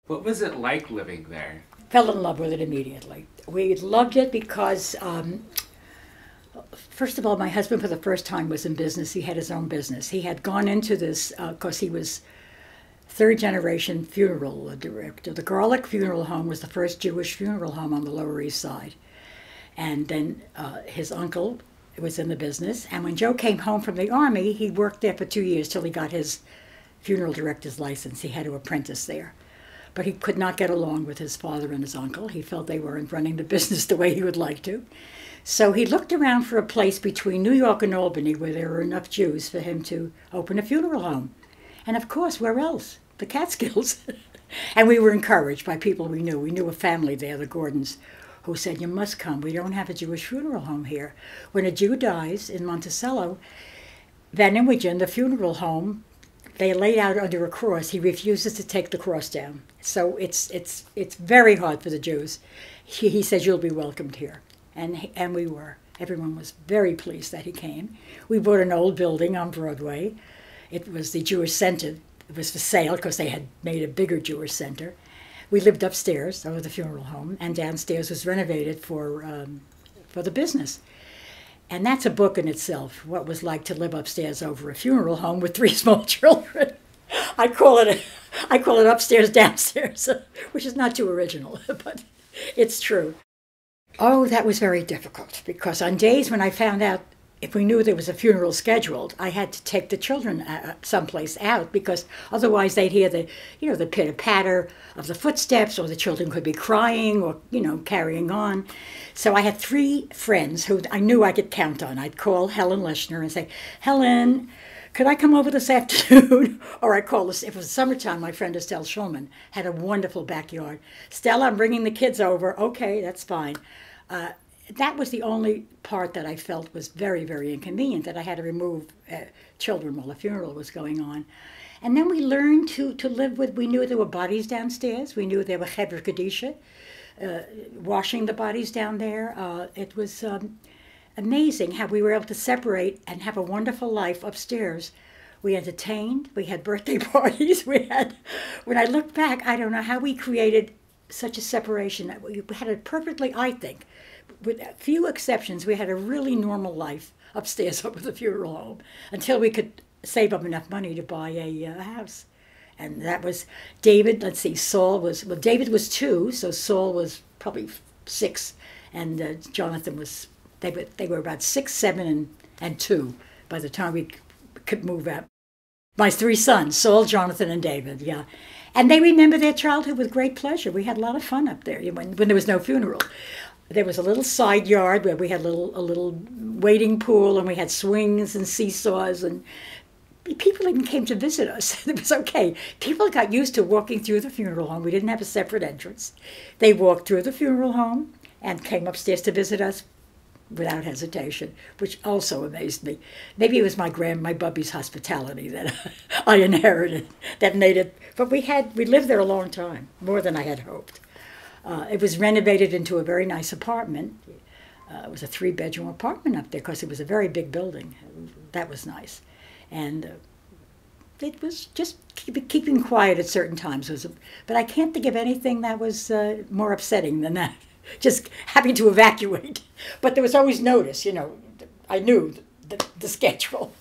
What was it like living there? Fell in love with it immediately. We loved it because, first of all, my husband for the first time was in business. He had his own business. He had gone into this because he was third generation funeral director. The Garlick Funeral Home was the first Jewish funeral home on the Lower East Side. And then his uncle was in the business. And when Joe came home from the Army, he worked there for 2 years till he got his funeral director's license. He had to apprentice there. But he could not get along with his father and his uncle. He felt they weren't running the business the way he would like to. So he looked around for a place between New York and Albany where there were enough Jews for him to open a funeral home. And of course, where else? The Catskills. And we were encouraged by people we knew. We knew a family there, the Gordons, who said, you must come. We don't have a Jewish funeral home here. When a Jew dies in Monticello, Van Imogen, the funeral home, they laid out under a cross. He refuses to take the cross down. So it's very hard for the Jews. He says, you'll be welcomed here. And we were. Everyone was very pleased that he came. We bought an old building on Broadway. It was the Jewish Center. It was for sale because they had made a bigger Jewish center. We lived upstairs over the funeral home, and downstairs was renovated for the business. And that's a book in itself, what it was like to live upstairs over a funeral home with 3 small children. I call it upstairs, downstairs, which is not too original, but it's true. Oh, that was very difficult, because on days when I found out if we knew there was a funeral scheduled, I had to take the children someplace out, because otherwise they'd hear the pitter-patter of the footsteps, or the children could be crying or, carrying on. So I had 3 friends who I knew I could count on. I'd call Helen Leshner and say, Helen, could I come over this afternoon? Or I'd call this, if it was summertime, my friend Estelle Schulman had a wonderful backyard. Stella, I'm bringing the kids over. Okay, that's fine. That was the only part that I felt was very, very inconvenient, that I had to remove children while the funeral was going on. And then we learned to live with, we knew there were bodies downstairs. We knew there were Chevra Kadisha, washing the bodies down there. It was amazing how we were able to separate and have a wonderful life upstairs. We entertained, we had birthday parties, when I look back, I don't know how we created such a separation. We had it perfectly, I think. With a few exceptions, we had a really normal life upstairs over the funeral home until we could save up enough money to buy a house. And that was David, let's see, David was 2, so Saul was probably 6, and Jonathan was, they were about 6, 7, and 2 by the time we could move out. My 3 sons, Saul, Jonathan, and David, yeah. And they remember their childhood with great pleasure. We had a lot of fun up there when there was no funeral. There was a little side yard where we had a little wading pool, and we had swings and seesaws, and people even came to visit us. It was okay. People got used to walking through the funeral home. We didn't have a separate entrance. They walked through the funeral home and came upstairs to visit us without hesitation, which also amazed me. Maybe it was my Bubby's hospitality that I inherited that made it. But we lived there a long time, more than I had hoped. It was renovated into a very nice apartment. It was a 3-bedroom apartment up there because it was a very big building. That was nice. And it was just keeping quiet at certain times. But I can't think of anything that was more upsetting than that. Just having to evacuate. But there was always notice, I knew the schedule.